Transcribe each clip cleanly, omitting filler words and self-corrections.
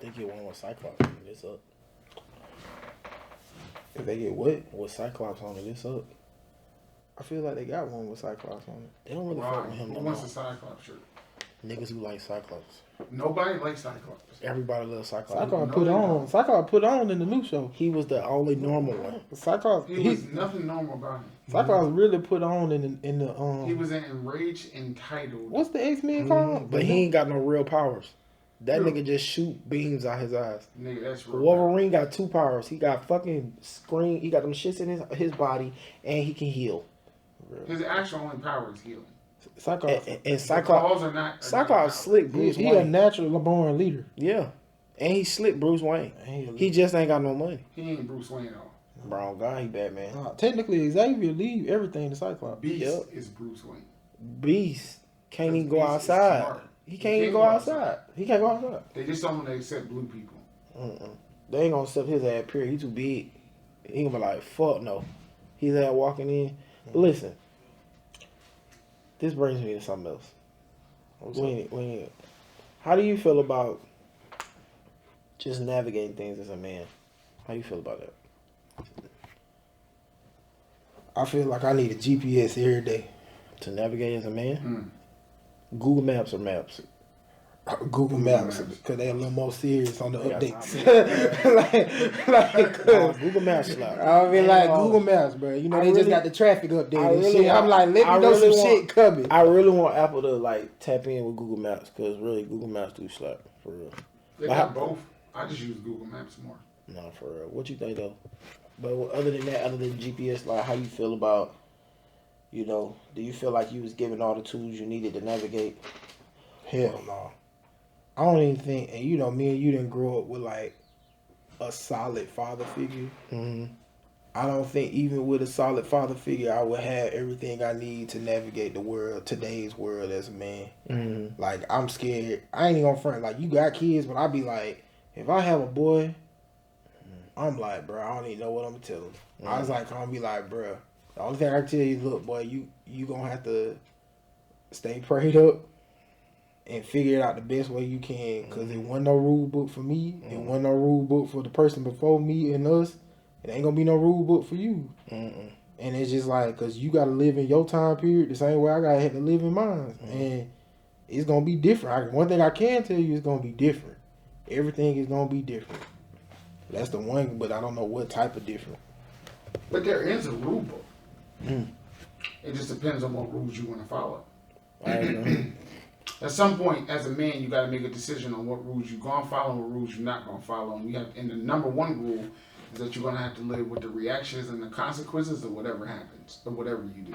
They get one with Cyclops on it, it's up. If they get what? With Cyclops on it, it's up. I feel like they got one with Cyclops on it. They don't really fuck with him no Who more. wants a Cyclops shirt? Niggas who like Cyclops. Nobody likes Cyclops. Everybody loves Cyclops. Cyclops put on in the new show. He was the only normal one. Cyclops. He was nothing normal about him. Cyclops really put on in the He was in Enraged, Entitled. What's the X-Men called? But he ain't got no real powers. That nigga just shoot beams out his eyes. Nigga, that's real. Wolverine got 2 powers. He got fucking screen. He got them shits in his body, and he can heal. His actual only power is healing. Cyclops. And Cyclops. Cyclops slick Bruce Wayne. He a natural born leader. Yeah, and he slick Bruce Wayne. He just ain't got no money. He ain't Bruce Wayne at all. Bro, God, he Batman. Technically, Xavier leave everything to Cyclops. Beast is Bruce Wayne. Beast can't even go outside. He can't even go outside. He can't go outside. They just don't want to accept blue people. They ain't gonna accept his ass, period. He too big. He gonna be like, fuck no. He's ass walking in. But listen, this brings me to something else. How do you feel about just navigating things as a man? How do you feel about that? I feel like I need a GPS every day. To navigate as a man? Google Maps or Maps? Google Maps, because they're a little more serious on the updates. Google Maps slap. I mean, Google Maps, bro. You know, they just got the traffic update and shit. I'm like, let me know some shit coming. I really want Apple to like tap in with Google Maps, because really Google Maps do slap, for real. They got both. I just use Google Maps more. No, for real. What you think though? But other than that, other than GPS, like how you feel about, you know, do you feel like you was given all the tools you needed to navigate? Hell no. I don't even think, and you know, me and you didn't grow up with like a solid father figure. Mm-hmm. I don't think even with a solid father figure, I would have everything I need to navigate the world, today's world as a man. Mm-hmm. Like, I'm scared. I ain't even gonna front. Like, you got kids, but I be like, if I have a boy, I'm like, bro, I don't even know what I'm gonna tell him. I was like, I'm gonna be like, bro, the only thing I can tell you is, look, boy, you gonna have to stay prayed up and figure it out the best way you can, because it wasn't no rule book for me. It wasn't no rule book for the person before me and us. It ain't gonna be no rule book for you. And it's just like, because you gotta live in your time period the same way I gotta have to live in mine. And it's gonna be different. One thing I can tell you is gonna be different. Everything is gonna be different. That's the one, but I don't know what type of different. But there is a rule book. It just depends on what rules you want to follow. I don't know. At some point, as a man, you got to make a decision on what rules you're going to follow and what rules you're not going to follow. And the number one rule is that you're going to have to live with the reactions and the consequences of whatever happens, or whatever you do.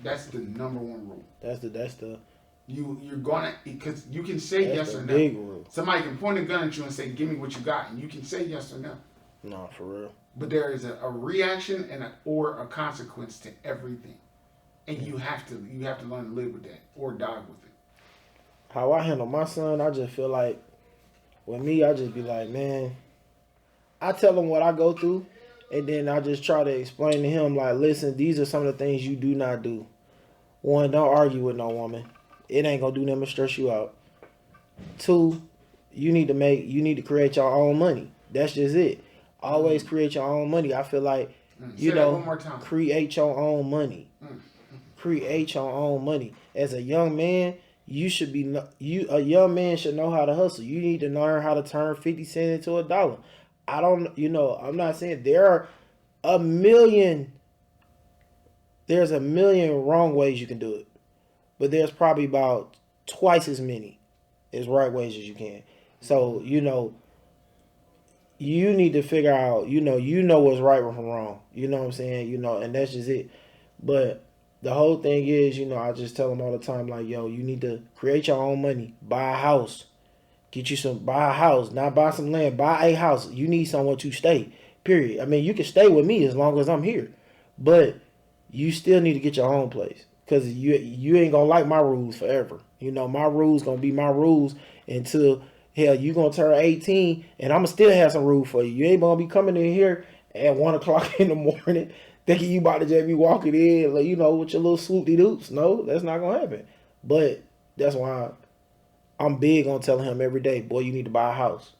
That's the number one rule. That's the You're going to, because you can say yes or no. Big rule. Somebody can point a gun at you and say, give me what you got, and you can say yes or no. No, for real. But there is a reaction and or a consequence to everything. And you have to learn to live with that or die with it. How I handle my son, I just feel like, with me, I just be like, man, I tell him what I go through, and then I just try to explain to him, like, listen, these are some of the things you do not do. One, don't argue with no woman. It ain't gonna do nothing but stress you out. Two, you need to create your own money. That's just it. Always create your own money. I feel like, you know, create your own money. Create your own money. As a young man, a young man should know how to hustle. You need to learn how to turn 50 cents into $1. I'm not saying there's a million wrong ways you can do it. But there's probably about twice as many as right ways as you can. So, you need to figure out, you know what's right from wrong. You know what I'm saying? And that's just it. But the whole thing is, I just tell them all the time, like, yo, you need to create your own money. Buy a house. Buy a house, not buy some land. Buy a house. You need somewhere to stay, period. I mean, you can stay with me as long as I'm here. But you still need to get your own place. Because you ain't going to like my rules forever. My rules going to be my rules until, hell, you going to turn 18, and I'm going to still have some rules for you. You ain't going to be coming in here at 1 o'clock in the morning thinking you about to just be walking in, like, with your little swoop-de-doops. No, that's not going to happen. But that's why I'm big on telling him every day, boy, you need to buy a house.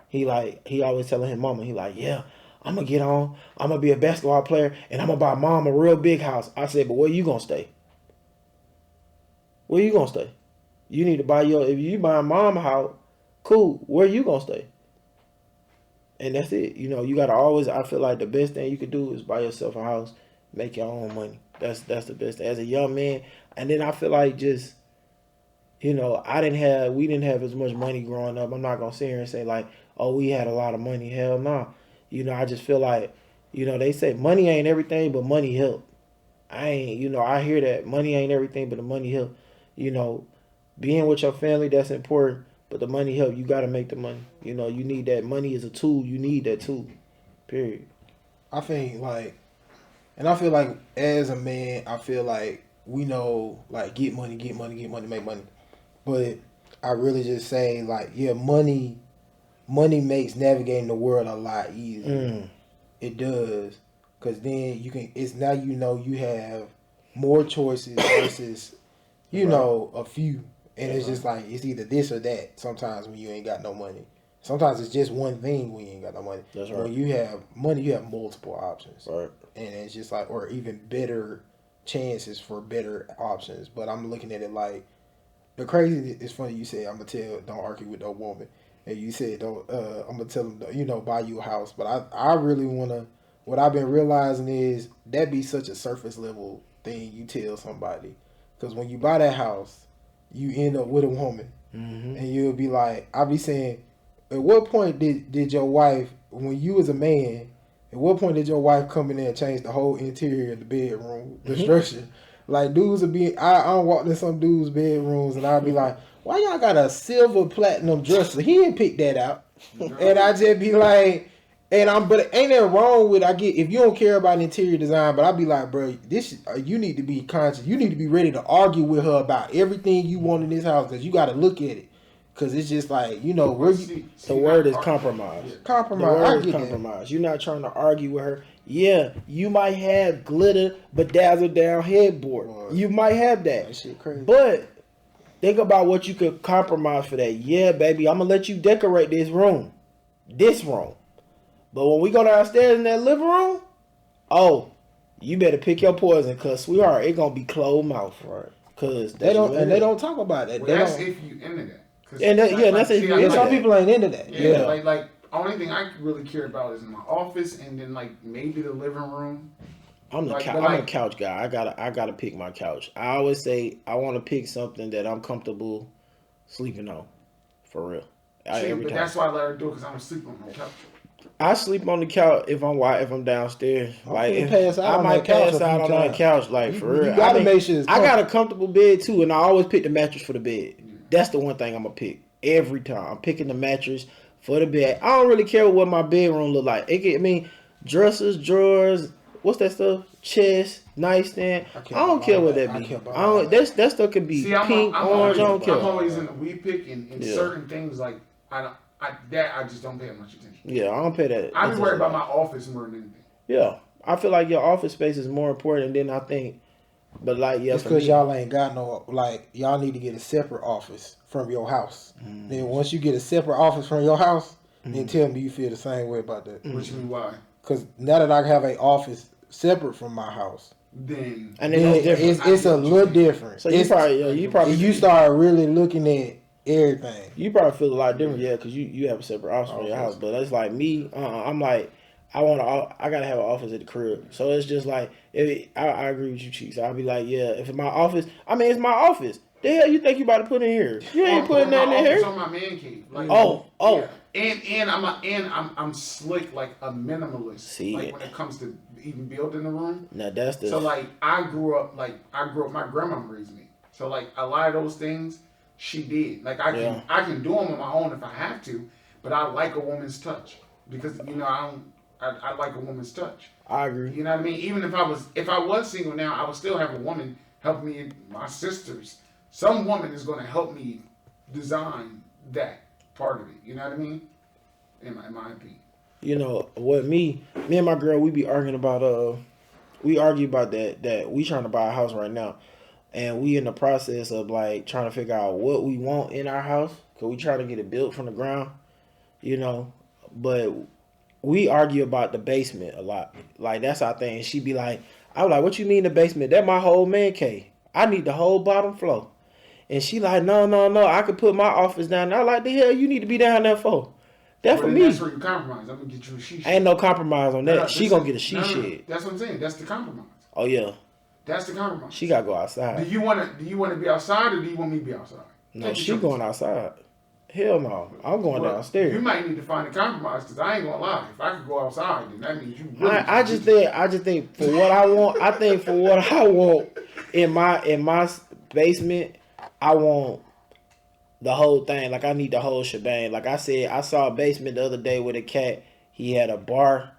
He always telling his mama, he like, yeah, I'm gonna get on. I'm gonna be a basketball player, and I'm gonna buy mom a real big house. I said, but where you gonna stay? Where you gonna stay? You need to buy if you buy mom a house, cool. Where you gonna stay? And that's it. You know, you gotta always. I feel like the best thing you could do is buy yourself a house, make your own money. That's the best. As a young man, and then I feel like just, you know, we didn't have as much money growing up. I'm not gonna sit here and say like, oh, we had a lot of money. Hell no. You know, I just feel like, you know, they say money ain't everything, but money help. I hear that money ain't everything, but the money help. You know, being with your family, that's important, but the money help. You got to make the money. You know, you need that money as a tool. You need that tool, period. I think like, and I feel like as a man, I feel like we know like get money, make money. But I really just say like, yeah, money makes navigating the world a lot easier. It does. Cause then you have more choices versus, a few. And it's just like, it's either this or that sometimes when you ain't got no money. Sometimes it's just one thing when you ain't got no money. That's right. When you have money, you have multiple options. Right. And it's just like, or even better chances for better options. But I'm looking at it like, the crazy, it's funny you said, I'm going to don't argue with no woman. And you said, I'm going to tell them, buy you a house. But I really want to, what I've been realizing is that be such a surface level thing you tell somebody. Because when you buy that house, you end up with a woman. Mm-hmm. And you'll be like, I'll be saying, at what point did your wife, when you was a man, at what point did your wife come in there and change the whole interior of the bedroom, the structure? Like, dudes would be, I'm walking in some dudes' bedrooms and I'll be like, why y'all got a silver platinum dresser? He didn't pick that out. And I just be like, but ain't that wrong with, if you don't care about interior design, but I'd be like, bro, you need to be conscious. You need to be ready to argue with her about everything you want in this house because you got to look at it. Because it's just like, the word is compromise. Compromise. The word is compromise. You're not trying to argue with her. Yeah, you might have glitter bedazzled down headboard. Boy, you might have that. That shit crazy. But think about what you could compromise for that. Yeah, baby, I'm going to let you decorate this room. But when we go downstairs in that living room, you better pick your poison, cause sweetheart, it gonna be closed mouth, right? Cause they don't talk about that. Well, that's if you into that. That's if you into that. Some people ain't into that. Yeah. Like only thing I really care about is my office, and then like maybe the living room. I'm a couch guy. I gotta pick my couch. I always say I want to pick something that I'm comfortable sleeping on, for real. That's why I let her do it, because I'm sleeping on my couch. I sleep on the couch if I'm downstairs. I might pass out on that couch. Like for real. You gotta make sure I got a comfortable bed too, and I always pick the mattress for the bed. That's the one thing I'm gonna pick every time. I'm picking the mattress for the bed. I don't really care what my bedroom look like. Dressers, drawers, what's that stuff? Chest, nightstand. I don't care what that be. That stuff could be pink, orange. I don't care. I'm always in the weed pick and certain things like I just don't pay much attention. Yeah, I don't pay that. I be worried about my office more than anything. Yeah, I feel like your office space is more important than I think. But like, yeah, it's because y'all ain't got y'all need to get a separate office from your house. Then once you get a separate office from your house, then tell me you feel the same way about that. What you mean, why? Because now that I have an office separate from my house, then it's a little different. So you start really looking at everything. You probably feel a lot different, because you have a separate office from your house. But it's like me, I'm like, I gotta have an office at the crib. So it's just like, I agree with you, Cheeks. I'll be like, yeah, if it's my office, it's my office. The hell you think you about to put in here? You ain't putting that in here. It's on my man cave. Like, yeah. And I'm slick like a minimalist. When it comes to even building a room. Now that's the. So like I grew up. My grandma raised me. So like a lot of those things she did. Like I can do them on my own if I have to, but I like a woman's touch because I like a woman's touch. I agree. You know what I mean? Even if I was single now, I would still have a woman help me. My sisters. Some woman is going to help me design that part of it. You know what I mean? In my opinion. What me and my girl, we be arguing about we argue about that we trying to buy a house right now. and we in the process of like trying to figure out what we want in our house, cause we try to get it built from the ground, you know. But we argue about the basement a lot. Like that's our thing. She be like, I was like, what you mean the basement? That my whole man cave. I need the whole bottom floor. And she like, no, I could put my office down there. I like, the hell you need to be down there for? That for me. That's where you compromise. I'm gonna get you a she shed. Ain't no compromise on that. No, she gonna get a she shed. That's what I'm saying. That's the compromise. Oh yeah. That's the compromise. She gotta go outside. Do you want to be outside or do you want me to be outside? No, she going outside. Hell no, I'm going downstairs. You might need to find a compromise because I ain't gonna lie. If I could go outside, then that means you. Really I just think for what I want. I think for what I want in my basement, I want the whole thing. Like I need the whole shebang. Like I said, I saw a basement the other day with a cat. He had a bar.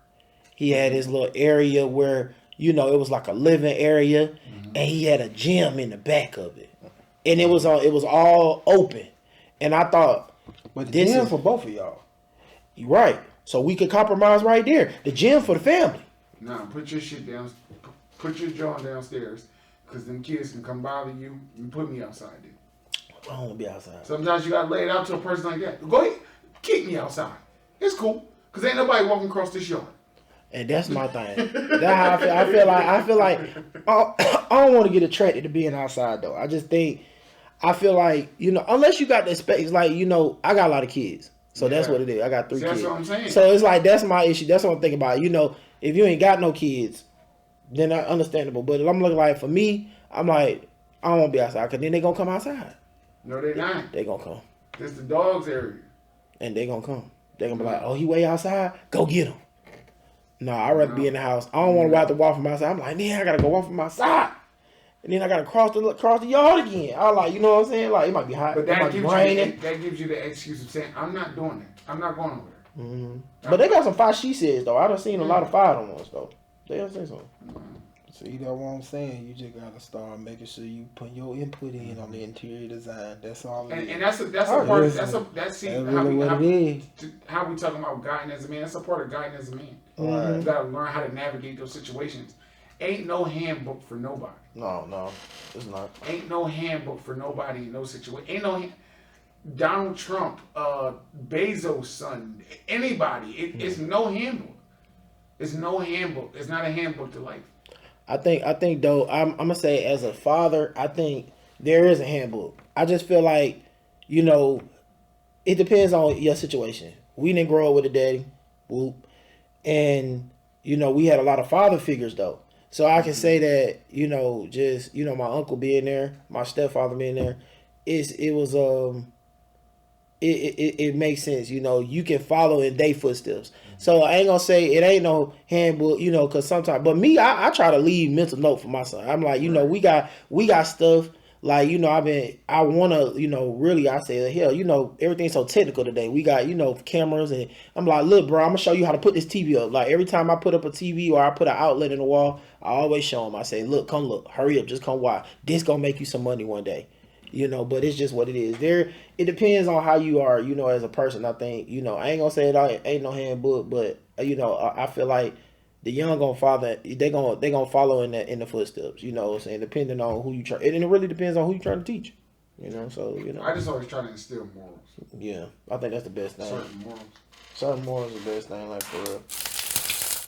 He had his little area where it was like a living area, and he had a gym in the back of it, and it was all open. And I thought, but the gym for both of y'all. You're right. So we could compromise right there. The gym for the family. Nah, put your shit down. Put your jaw downstairs, because them kids can come bother you and put me outside then. I don't want to be outside. Sometimes you got to lay it out to a person like that. Go ahead. Kick me outside. It's cool, because ain't nobody walking across this yard. And that's my thing. That's how I feel like I don't want to get attracted to being outside though. I just think I feel like, unless you got the space, like, I got a lot of kids. So that's what it is. I got 3 kids. That's what I'm saying. So it's like, that's my issue. That's what I'm thinking about. If you ain't got no kids, then that's understandable. But I'm looking like, for me, I'm like, I don't want to be outside because then they going to come outside. No, they not. They going to come. This the dog's area. And they going to come. They going to be like, oh, he way outside? Go get him. No, I'd rather be in the house. I don't want to have to walk from outside. I'm like, man, I got to go walk from outside. And then I gotta cross the yard again. I like, you know what I'm saying? Like, it might be hot. But that gives you the excuse of saying, I'm not doing that. I'm not going over there. Mm-hmm. But they got some fire she says though. I done seen a lot of fire on ones though. They don't say something. See, that's what I'm saying. You just gotta start making sure you put your input in on the interior design. That's all. And that's a part. How we talking about guiding as a man. That's a part of guiding as a man. Mm-hmm. You gotta learn how to navigate those situations. Ain't no handbook for nobody. No, it's not. Ain't no handbook for nobody in no situation. Ain't no Donald Trump, Bezos' son, anybody. It's no handbook. It's no handbook. It's not a handbook to life. I think though, I'm gonna say as a father, I think there is a handbook. I just feel like, it depends on your situation. We didn't grow up with a daddy, whoop, and we had a lot of father figures though. So I can say that, just, my uncle being there, my stepfather being there, it makes sense. You can follow in their footsteps. So I ain't gonna say it ain't no handbook, cause sometimes, but me, I try to leave mental note for my son. I'm like, we got stuff. Like, I want to, really, I say, hell, everything's so technical today. We got, cameras, and I'm like, look, bro, I'm going to show you how to put this TV up. Like, every time I put up a TV or I put an outlet in the wall, I always show them. I say, look, come look, hurry up, just come watch. This going to make you some money one day, but it's just what it is. It depends on how you are, as a person. I think, I ain't going to say it ain't no handbook, but, I feel like the young gonna follow. They gonna follow in the footsteps. You know what I'm saying? Depending on who you try, and it really depends on who you trying to teach. So I just always try to instill morals. Yeah, I think that's the best thing. Certain morals. Certain morals is the best thing, like for real.